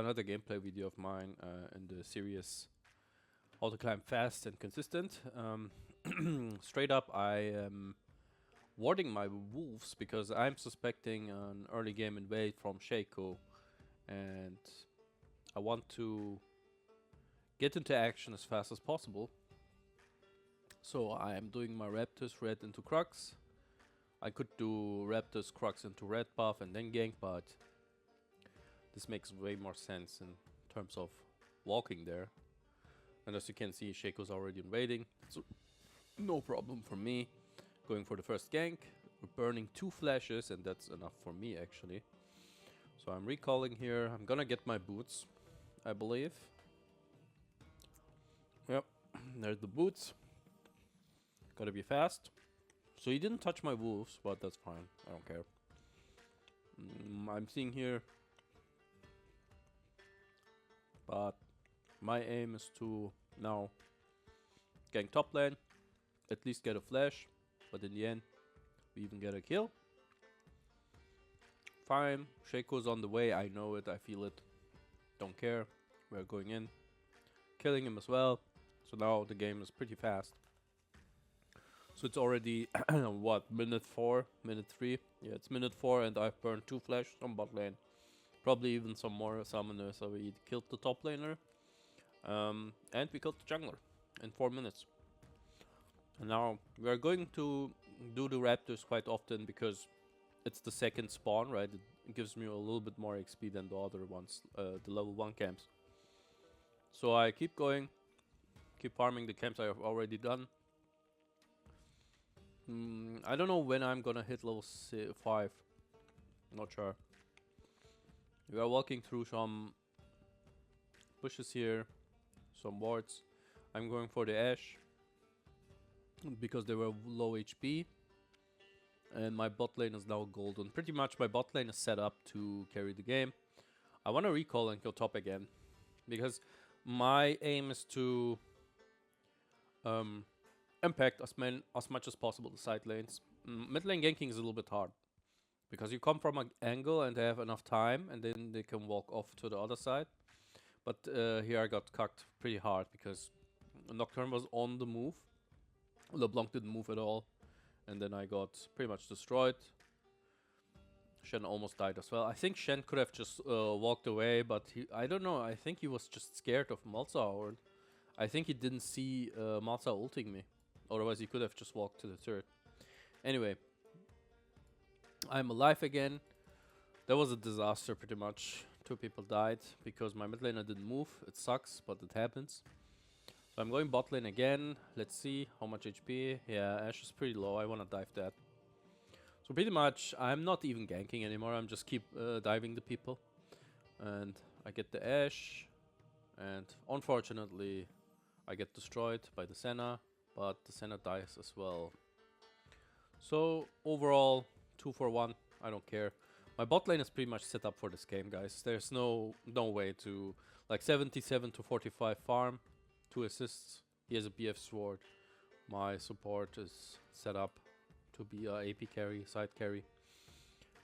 another gameplay video of mine in the series How to Climb Fast and Consistent. Straight up, I am warding my wolves because I'm suspecting an early game invade from Shaco, and I want to get into action as fast as possible. So I am doing my Raptors red into Crux. I could do Raptors Crux into red buff and then gank, but this makes way more sense in terms of walking there. And as you can see, Shaco's already invading, so no problem for me. Going for the first gank, burning 2 flashes, and that's enough for me actually. So I'm recalling here. I'm gonna get my boots, I believe. Yep, there's the boots. Gotta be fast. So he didn't touch my wolves, but that's fine. I don't care. I'm seeing here, but my aim is to now gank top lane, at least get a flash, but in the end, we even get a kill. Fine, Shaco's on the way, I know it, I feel it. Don't care, we're going in, killing him as well. So now the game is pretty fast. So it's already, what, minute 4, minute 3? Yeah, it's minute 4 and I've burned 2 flashes on bot lane. Probably even some more summoners, so we killed the top laner. And we killed the jungler in 4 minutes. And now we are going to do the Raptors quite often because it's the second spawn, right? It gives me a little bit more XP than the other ones, the level 1 camps. So I keep going, keep farming the camps I have already done. I don't know when I'm gonna hit level 5. Not sure. We are walking through some bushes here, some wards. I'm going for the Ashe because they were low HP. And my bot lane is now golden. Pretty much my bot lane is set up to carry the game. I want to recall and kill top again, because my aim is to impact as much as possible the side lanes. Mid lane ganking is a little bit hard, because you come from an angle and they have enough time, and then they can walk off to the other side. But here I got cucked pretty hard, because Nocturne was on the move. LeBlanc didn't move at all. And then I got pretty much destroyed. Shen almost died as well. I think Shen could have just walked away, but I don't know. I think he was just scared of Malza, or I think he didn't see Malza ulting me. Otherwise, he could have just walked to the turret. Anyway, I'm alive again. That was a disaster, pretty much. 2 people died because my mid laner didn't move. It sucks, but it happens. So I'm going bot lane again. Let's see how much HP. Yeah, Ashe is pretty low. I want to dive that. So pretty much, I'm not even ganking anymore. I'm just keep diving the people. And I get the Ashe. And unfortunately, I get destroyed by the Senna. But the Senna dies as well. So overall, 2 for 1. I don't care. My bot lane is pretty much set up for this game, guys. There's no way to... Like 77 to 45 farm. 2 assists. He has a BF sword. My support is set up to be a AP carry, side carry.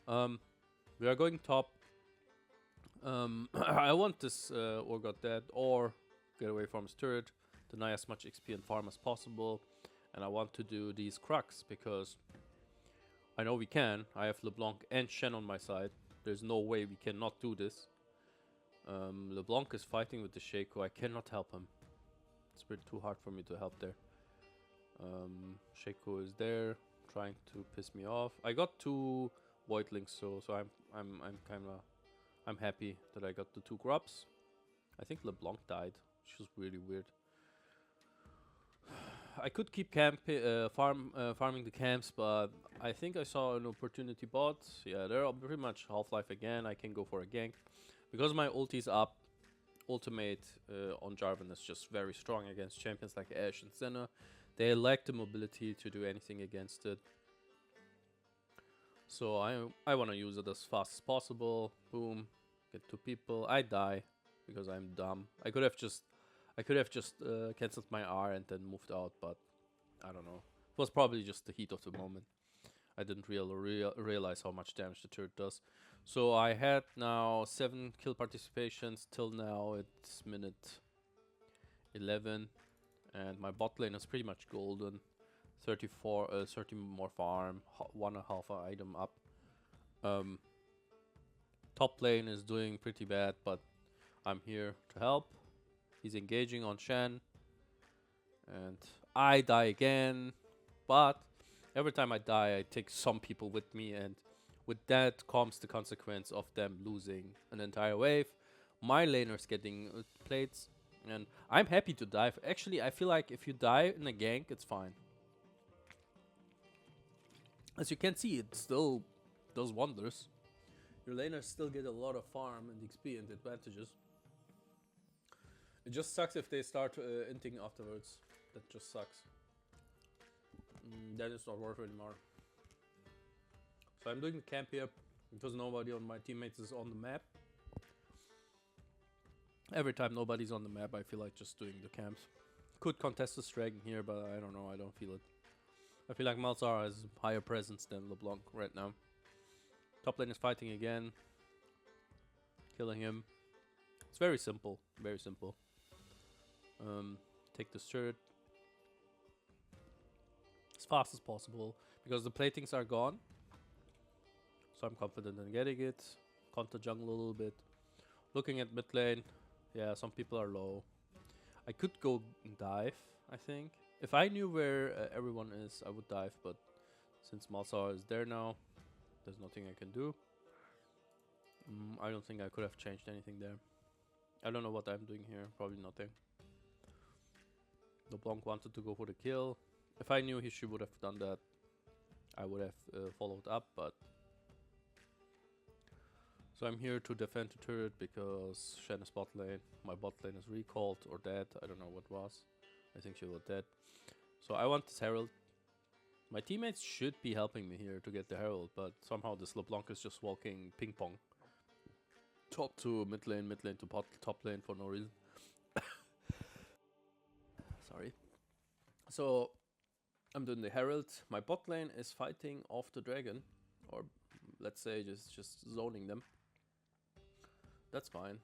We are going top. I want this Urgot dead or get away from his turret, deny as much XP and farm as possible. And I want to do these Crux because I know we can. I have LeBlanc and Shen on my side. There's no way we cannot do this. LeBlanc is fighting with the Shaco. I cannot help him. It's a bit too hard for me to help there. Shaco is there, trying to piss me off. I got 2 Voidlings, so I'm happy that I got the 2 grubs. I think LeBlanc died, which was really weird. I could keep farming the camps, but I think I saw an opportunity bot. Yeah, they're pretty much Half-Life again. I can go for a gank because my ulti's up. Ultimate on Jarvan is just very strong against champions like Ashe and Senna. They lack the mobility to do anything against it. So I want to use it as fast as possible. Boom, get 2 people. I die because I'm dumb. I could have just cancelled my R and then moved out, but I don't know. It was probably just the heat of the moment. I didn't realize how much damage the turret does. So I had now 7 kill participations till now. It's minute 11, and my bot lane is pretty much golden. 30 more farm, 1.5 item up. Top lane is doing pretty bad, but I'm here to help. He's engaging on Shen, and I die again. But every time I die, I take some people with me, and with that comes the consequence of them losing an entire wave. My laner's getting plates, and I'm happy to die. Actually, I feel like if you die in a gank, it's fine. As you can see, it still does wonders. Your laners still get a lot of farm and XP and advantages. It just sucks if they start inting afterwards. That just sucks. Then it's not worth it anymore. So I'm doing the camp here because nobody on my teammates is on the map. Every time nobody's on the map, I feel like just doing the camps. Could contest this dragon here, but I don't know. I don't feel it. I feel like Malzahar has higher presence than LeBlanc right now. Top lane is fighting again. Killing him. It's very simple. Very simple. Take this turret as fast as possible because the platings are gone. So I'm confident in getting it. Counter jungle a little bit. Looking at mid lane. Yeah, some people are low. I could go dive, I think. If I knew where everyone is, I would dive, but since Malzahar is there now, there's nothing I can do. I don't think I could have changed anything there. I don't know what I'm doing here. Probably nothing. LeBlanc wanted to go for the kill. If I knew she would have done that, I would have followed up, but... So I'm here to defend the turret because Shen is bot lane. My bot lane is recalled or dead. I don't know what was. I think she was dead. So I want this Herald. My teammates should be helping me here to get the Herald, but somehow this LeBlanc is just walking ping pong. Top to mid lane to top lane for no reason. Sorry. So I'm doing the Herald. My bot lane is fighting off the dragon, or let's say just zoning them. That's fine.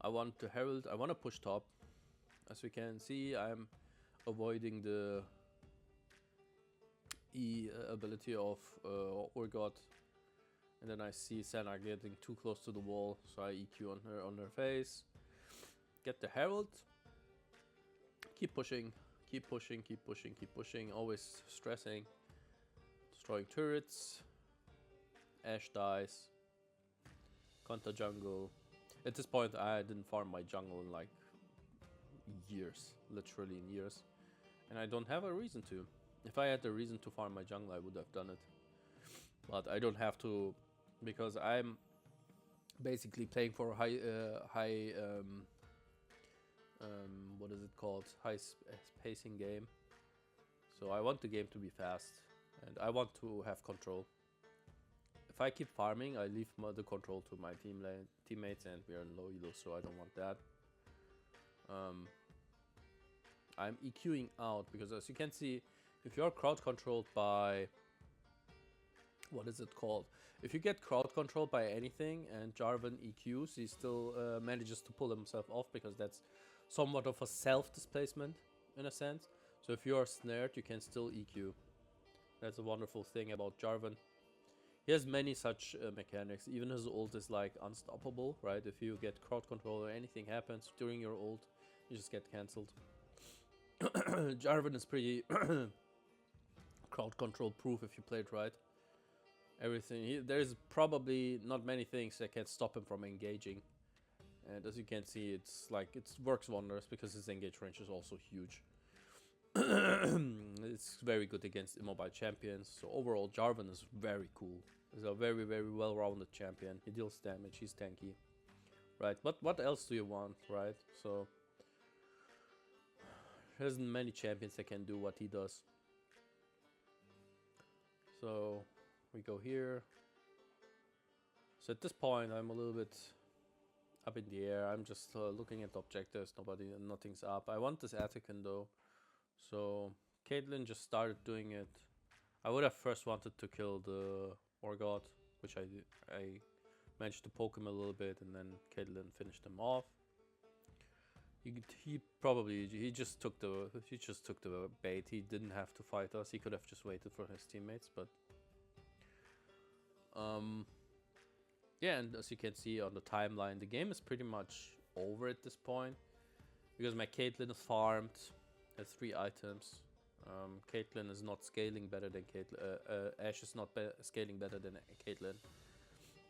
I want the Herald. I want to push top. As we can see, I'm avoiding the E ability of Urgot. And then I see Senna getting too close to the wall, so I EQ on her face. Get the Herald. Keep pushing, keep pushing, keep pushing, keep pushing. Always stressing. Destroying turrets. Ashe dies. Counter jungle. At this point, I didn't farm my jungle in like years, literally in years, and I don't have a reason to. If I had a reason to farm my jungle, I would have done it, but I don't have to because I'm basically playing for a high what is it called, pacing game. So I want the game to be fast and I want to have control. If I keep farming, I leave the control to my teammates, and we are in low elo, so I don't want that. I'm EQing out because, as you can see, if you're crowd controlled by... what is it called? If you get crowd controlled by anything and Jarvan EQs, he still manages to pull himself off because that's somewhat of a self-displacement in a sense. So if you are snared, you can still EQ. That's a wonderful thing about Jarvan. He has many such mechanics. Even his ult is like unstoppable, right? If you get crowd control or anything happens during your ult, you just get cancelled. Jarvan is pretty crowd control proof if you play it right. Everything. There's probably not many things that can stop him from engaging. And as you can see, it's like it works wonders because his engage range is also huge. It's very good against immobile champions. So overall, Jarvan is very cool. He's a very, very well-rounded champion. He deals damage. He's tanky, right? But what else do you want, right? So there isn't many champions that can do what he does. So we go here. So at this point, I'm a little bit up in the air. I'm just looking at the objectives. Nothing's up. I want this Atican though. So Caitlyn just started doing it. I would have first wanted to kill the Urgot, which I managed to poke him a little bit, and then Caitlyn finished him off. He just took the bait. He didn't have to fight us. He could have just waited for his teammates, but yeah. And as you can see on the timeline, the game is pretty much over at this point because my Caitlyn is farmed, has 3 items. Caitlyn is not scaling better than Caitlyn. Ashe is not scaling better than Caitlyn.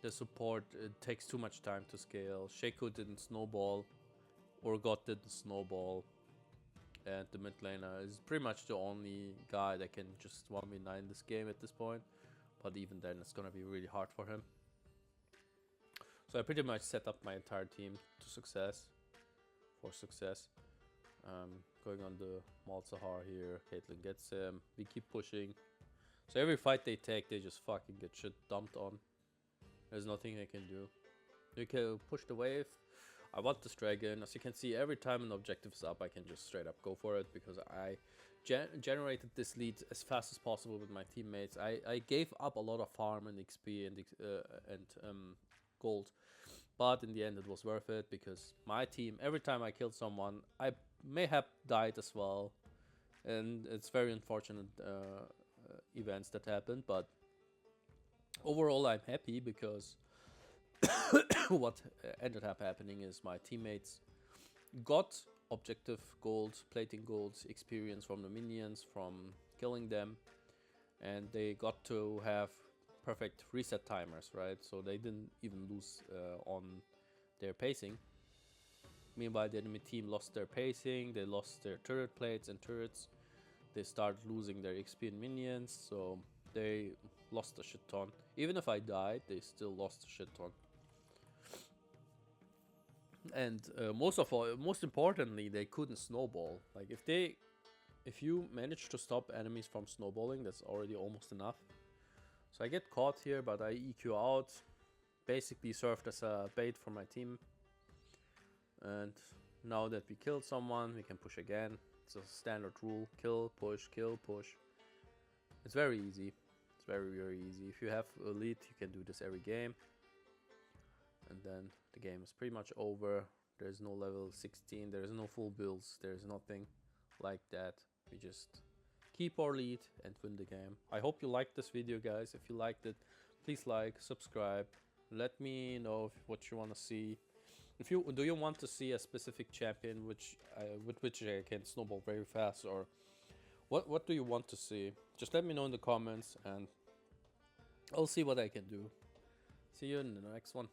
The support, it takes too much time to scale. Shaco didn't snowball. Urgot didn't snowball. And the mid laner is pretty much the only guy that can just 1v9 this game at this point. But even then, it's gonna be really hard for him. So I pretty much set up my entire team to success. Going on the Malzahar here. Caitlyn gets him. We keep pushing. So every fight they take, they just fucking get shit dumped on. There's nothing they can do. You can push the wave. I want this dragon. As you can see, every time an objective is up, I can just straight up go for it because I generated this lead as fast as possible with my teammates. I gave up a lot of farm and XP and gold, but in the end it was worth it because my team, every time I killed someone, I may have died as well, and it's very unfortunate events that happened, but overall I'm happy because what ended up happening is my teammates got objective gold, plating gold experience from the minions, from killing them, and they got to have perfect reset timers, right? So they didn't even lose on their pacing. Meanwhile, the enemy team lost their pacing, they lost their turret plates and turrets, they started losing their XP and minions, so they lost a shit ton. Even if I died, they still lost a shit ton. And most importantly, they couldn't snowball. Like if you manage to stop enemies from snowballing, that's already almost enough. So I get caught here, but I EQ out. Basically served as a bait for my team. And now that we killed someone, we can push again. It's a standard rule: kill, push, kill, push. It's very easy. It's very, very easy. If you have a lead, you can do this every game. And then the game is pretty much over. There's no level 16, there's no full builds, there's nothing like that. We just keep our lead and win the game. I hope you liked this video, guys. If you liked it, please like, subscribe. Let me know what you want to see. If you do you want to see a specific champion with which I can snowball very fast, or what do you want to see? Just let me know in the comments and I'll see what I can do. See you in the next one.